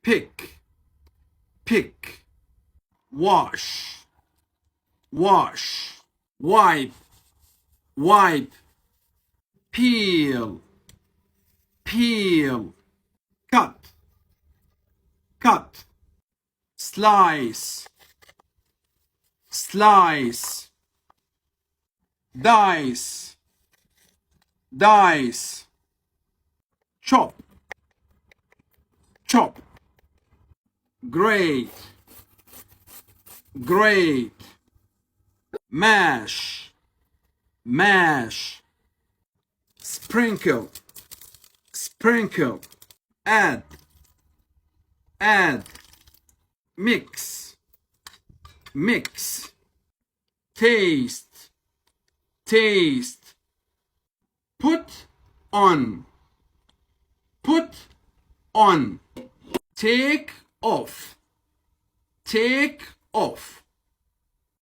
pick, pick. Wash, wash. Wipe, wipe. Peel, peel. Cut, cut. Slice, slice. Dice, dice. Chop, chop. Grate, grate. Mash, mash. Sprinkle, sprinkle. Add, add. Mix, mix. Taste, taste. Put on, put on. Take off, take off.